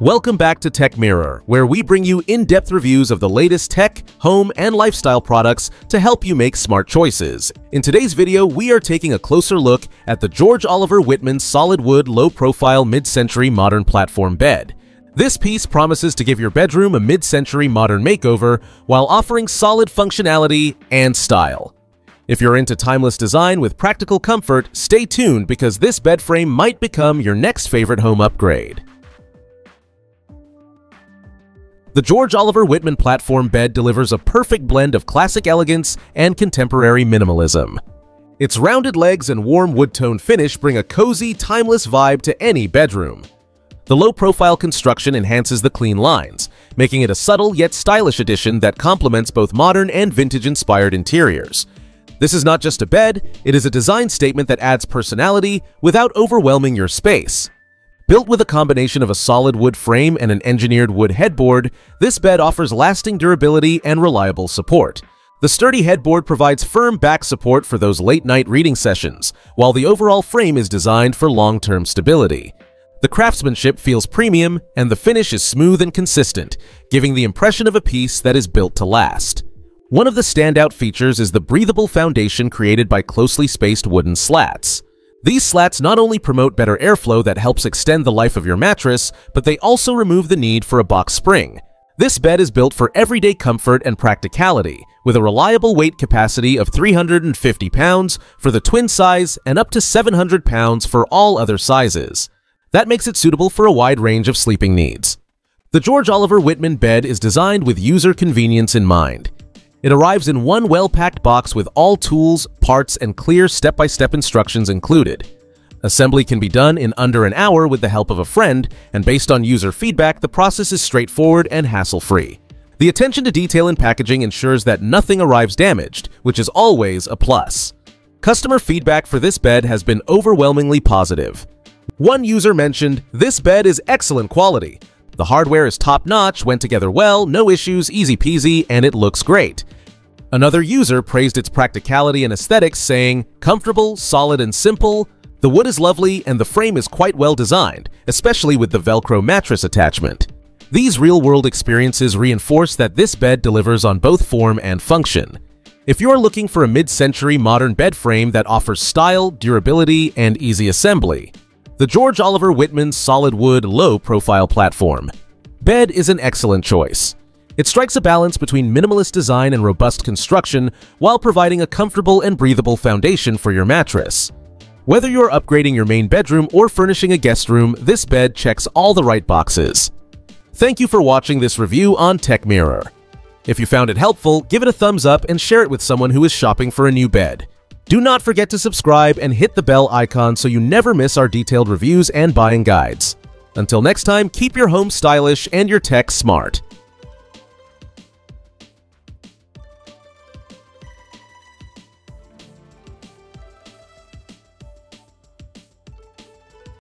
Welcome back to Techmirror, where we bring you in-depth reviews of the latest tech, home, and lifestyle products to help you make smart choices. In today's video, we are taking a closer look at the George Oliver Whitman solid wood low-profile mid-century modern platform bed. This piece promises to give your bedroom a mid-century modern makeover while offering solid functionality and style. If you're into timeless design with practical comfort, stay tuned because this bed frame might become your next favorite home upgrade. The George Oliver Whitman platform bed delivers a perfect blend of classic elegance and contemporary minimalism. Its rounded legs and warm wood-tone finish bring a cozy, timeless vibe to any bedroom. The low-profile construction enhances the clean lines, making it a subtle yet stylish addition that complements both modern and vintage-inspired interiors. This is not just a bed, it is a design statement that adds personality without overwhelming your space. Built with a combination of a solid wood frame and an engineered wood headboard, this bed offers lasting durability and reliable support. The sturdy headboard provides firm back support for those late-night reading sessions, while the overall frame is designed for long-term stability. The craftsmanship feels premium, and the finish is smooth and consistent, giving the impression of a piece that is built to last. One of the standout features is the breathable foundation created by closely spaced wooden slats. These slats not only promote better airflow that helps extend the life of your mattress, but they also remove the need for a box spring. This bed is built for everyday comfort and practicality, with a reliable weight capacity of 350 pounds for the twin size and up to 700 pounds for all other sizes. That makes it suitable for a wide range of sleeping needs. The George Oliver Whitman bed is designed with user convenience in mind. It arrives in one well-packed box with all tools, parts, and clear step-by-step instructions included. Assembly can be done in under an hour with the help of a friend, and based on user feedback, the process is straightforward and hassle-free. The attention to detail in packaging ensures that nothing arrives damaged, which is always a plus. Customer feedback for this bed has been overwhelmingly positive. One user mentioned, "This bed is excellent quality. The hardware is top-notch, went together well, no issues, easy peasy, and it looks great." Another user praised its practicality and aesthetics, saying, "Comfortable, solid, and simple. The wood is lovely and the frame is quite well designed, especially with the Velcro mattress attachment." These real-world experiences reinforce that this bed delivers on both form and function. If you're looking for a mid-century modern bed frame that offers style, durability, and easy assembly, the George Oliver Whitman solid wood low-profile platform bed is an excellent choice. It strikes a balance between minimalist design and robust construction while providing a comfortable and breathable foundation for your mattress. Whether you're upgrading your main bedroom or furnishing a guest room, this bed checks all the right boxes. Thank you for watching this review on Techmirror. If you found it helpful, give it a thumbs up and share it with someone who is shopping for a new bed. Do not forget to subscribe and hit the bell icon so you never miss our detailed reviews and buying guides. Until next time, keep your home stylish and your tech smart.